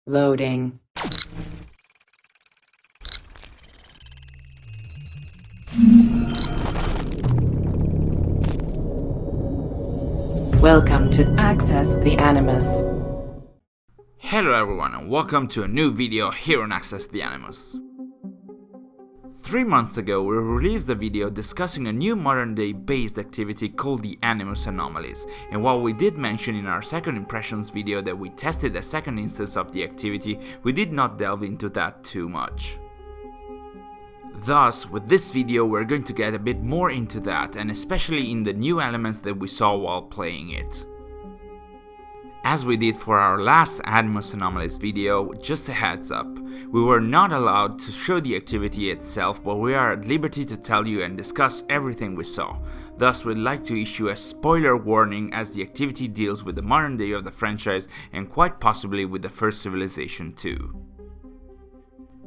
Loading. Welcome to Access the Animus. Hello everyone and welcome to a new video here on Access the Animus. 3 months ago we released a video discussing a new modern day based activity called the Animus Anomalies, and while we did mention in our second impressions video that we tested a second instance of the activity, we did not delve into that too much. Thus, with this video we're going to get a bit more into that, and especially in the new elements that we saw while playing it. As we did for our last Animus Anomalies video, just a heads up, we were not allowed to show the activity itself, but we are at liberty to tell you and discuss everything we saw. Thus, we'd like to issue a spoiler warning as the activity deals with the modern day of the franchise and quite possibly with the first civilization too.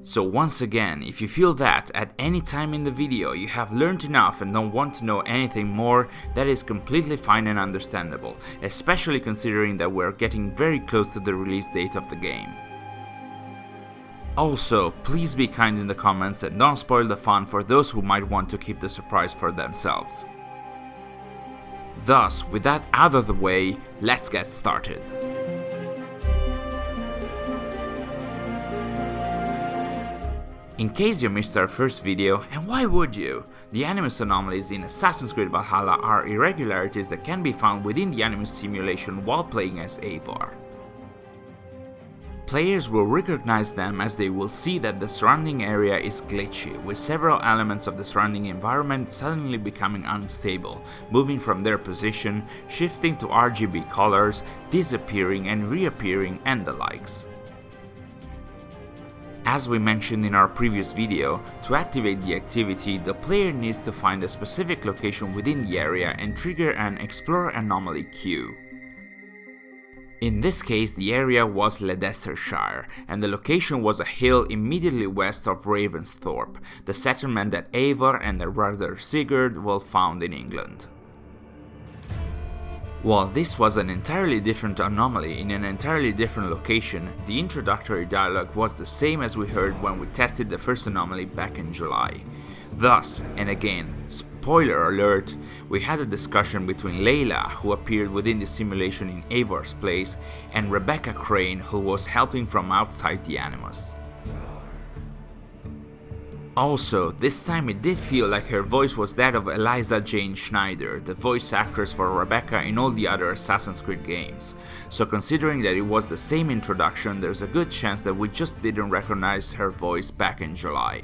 So once again, if you feel that at any time in the video you have learned enough and don't want to know anything more, that is completely fine and understandable, especially considering that we're getting very close to the release date of the game. Also, please be kind in the comments and don't spoil the fun for those who might want to keep the surprise for themselves. Thus, with that out of the way, let's get started. In case you missed our first video, and why would you? The Animus Anomalies in Assassin's Creed Valhalla are irregularities that can be found within the Animus simulation while playing as Eivor. Players will recognize them as they will see that the surrounding area is glitchy, with several elements of the surrounding environment suddenly becoming unstable, moving from their position, shifting to RGB colors, disappearing and reappearing, and the likes. As we mentioned in our previous video, to activate the activity, the player needs to find a specific location within the area and trigger an Explore Anomaly queue. In this case, the area was Ledecestrescire, and the location was a hill immediately west of Ravensthorpe, the settlement that Eivor and their brother Sigurd will found in England. While this was an entirely different anomaly in an entirely different location, the introductory dialogue was the same as we heard when we tested the first anomaly back in July. Thus, and again, spoiler alert, we had a discussion between Layla, who appeared within the simulation in Eivor's place, and Rebecca Crane, who was helping from outside the Animus. Also, this time it did feel like her voice was that of Eliza Jane Schneider, the voice actress for Rebecca in all the other Assassin's Creed games. So considering that it was the same introduction, there's a good chance that we just didn't recognize her voice back in July.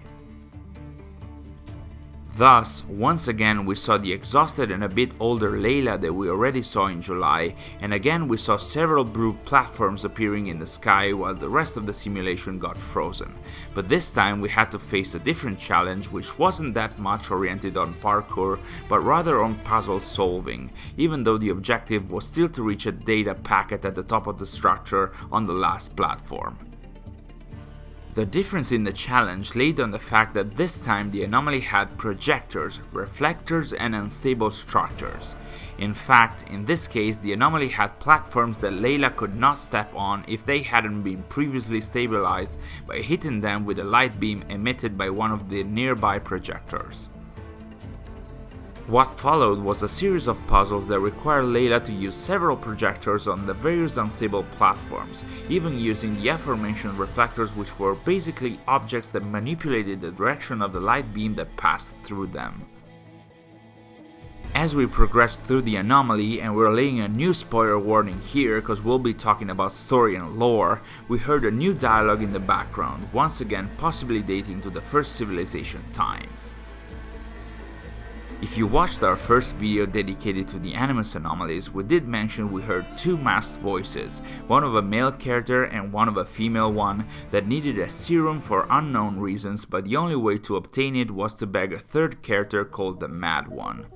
Thus, once again we saw the exhausted and a bit older Layla that we already saw in July, and again we saw several blue platforms appearing in the sky while the rest of the simulation got frozen. But this time we had to face a different challenge which wasn't that much oriented on parkour, but rather on puzzle solving, even though the objective was still to reach a data packet at the top of the structure on the last platform. The difference in the challenge laid on the fact that this time the anomaly had projectors, reflectors and unstable structures. In fact, in this case the anomaly had platforms that Layla could not step on if they hadn't been previously stabilized by hitting them with a light beam emitted by one of the nearby projectors. What followed was a series of puzzles that required Layla to use several projectors on the various unstable platforms, even using the aforementioned reflectors, which were basically objects that manipulated the direction of the light beam that passed through them. As we progressed through the anomaly, and we're laying a new spoiler warning here because we'll be talking about story and lore, we heard a new dialogue in the background, once again possibly dating to the first civilization times. If you watched our first video dedicated to the Animus Anomalies, we did mention we heard two masked voices, one of a male character and one of a female one, that needed a serum for unknown reasons, but the only way to obtain it was to beg a third character called the Mad One.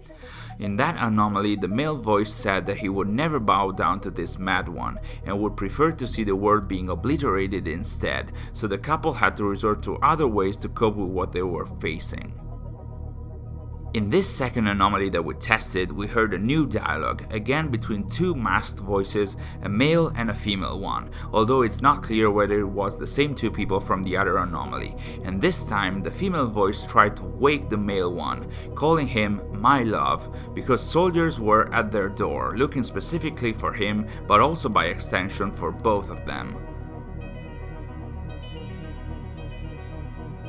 In that anomaly, the male voice said that he would never bow down to this Mad One and would prefer to see the world being obliterated instead, so the couple had to resort to other ways to cope with what they were facing. In this second anomaly that we tested, we heard a new dialogue, again between two masked voices, a male and a female one, although it's not clear whether it was the same two people from the other anomaly, and this time the female voice tried to wake the male one, calling him my love, because soldiers were at their door, looking specifically for him, but also by extension for both of them.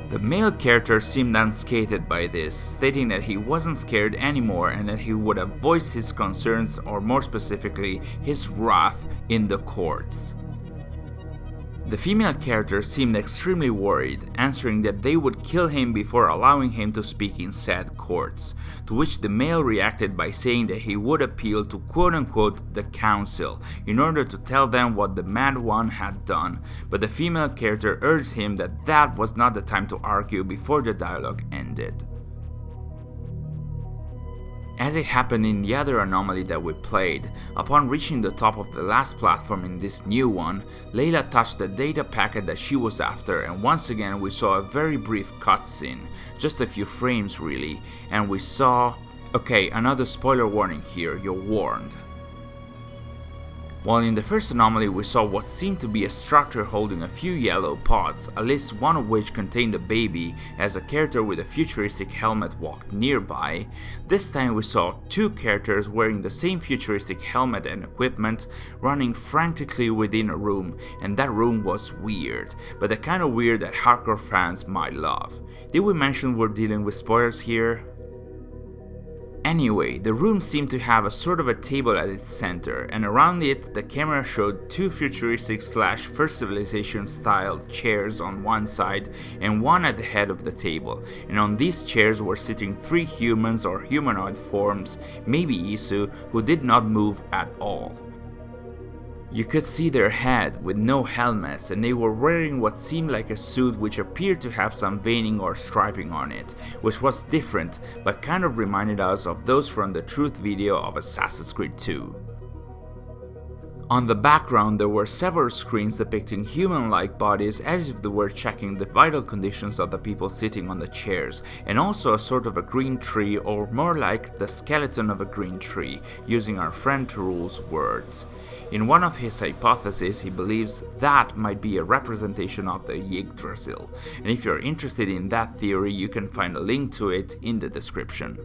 The male character seemed unscathed by this, stating that he wasn't scared anymore and that he would have voiced his concerns, or more specifically, his wrath, in the courts. The female character seemed extremely worried, answering that they would kill him before allowing him to speak in said courts, to which the male reacted by saying that he would appeal to quote-unquote the council in order to tell them what the mad one had done, but the female character urged him that that was not the time to argue before the dialogue ended. As it happened in the other anomaly that we played, upon reaching the top of the last platform in this new one, Layla touched the data packet that she was after, and once again we saw a very brief cutscene, just a few frames really, and we saw... Okay, another spoiler warning here, you're warned. While in the first anomaly we saw what seemed to be a structure holding a few yellow pods, at least one of which contained a baby, as a character with a futuristic helmet walked nearby, this time we saw two characters wearing the same futuristic helmet and equipment running frantically within a room, and that room was weird, but the kind of weird that hardcore fans might love. Did we mention we're dealing with spoilers here? Anyway, the room seemed to have a sort of a table at its center, and around it the camera showed two futuristic / First Civilization styled chairs on one side and one at the head of the table, and on these chairs were sitting three humans or humanoid forms, maybe Isu, who did not move at all. You could see their head with no helmets, and they were wearing what seemed like a suit which appeared to have some veining or striping on it, which was different but kind of reminded us of those from the truth video of Assassin's Creed 2. On the background there were several screens depicting human-like bodies as if they were checking the vital conditions of the people sitting on the chairs, and also a sort of a green tree, or more like the skeleton of a green tree, using our friend Tarul's words. In one of his hypotheses he believes that might be a representation of the Yggdrasil, and if you're interested in that theory you can find a link to it in the description.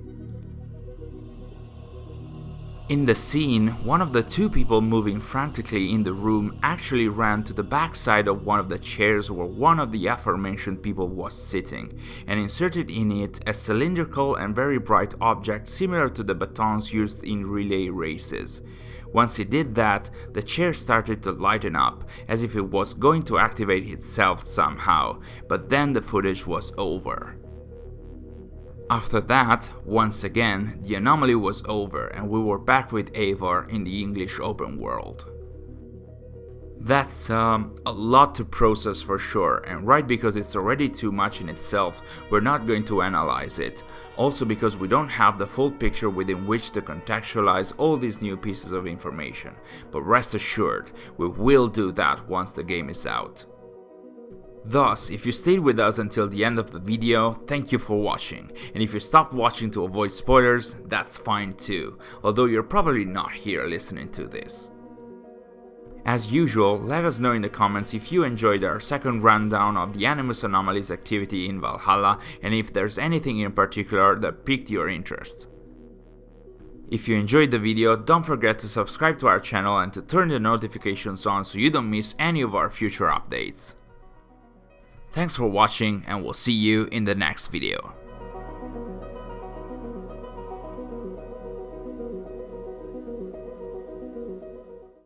In the scene, one of the two people moving frantically in the room actually ran to the backside of one of the chairs where one of the aforementioned people was sitting, and inserted in it a cylindrical and very bright object similar to the batons used in relay races. Once he did that, the chair started to lighten up, as if it was going to activate itself somehow, but then the footage was over. After that, once again, the anomaly was over and we were back with Eivor in the English open world. That's a lot to process for sure, and right because it's already too much in itself, we're not going to analyze it. Also because we don't have the full picture within which to contextualize all these new pieces of information, but rest assured, we will do that once the game is out. Thus, if you stayed with us until the end of the video, thank you for watching, and if you stopped watching to avoid spoilers, that's fine too, although you're probably not here listening to this. As usual, let us know in the comments if you enjoyed our second rundown of the Animus Anomalies activity in Valhalla, and if there's anything in particular that piqued your interest. If you enjoyed the video, don't forget to subscribe to our channel and to turn the notifications on so you don't miss any of our future updates. Thanks for watching, and we'll see you in the next video.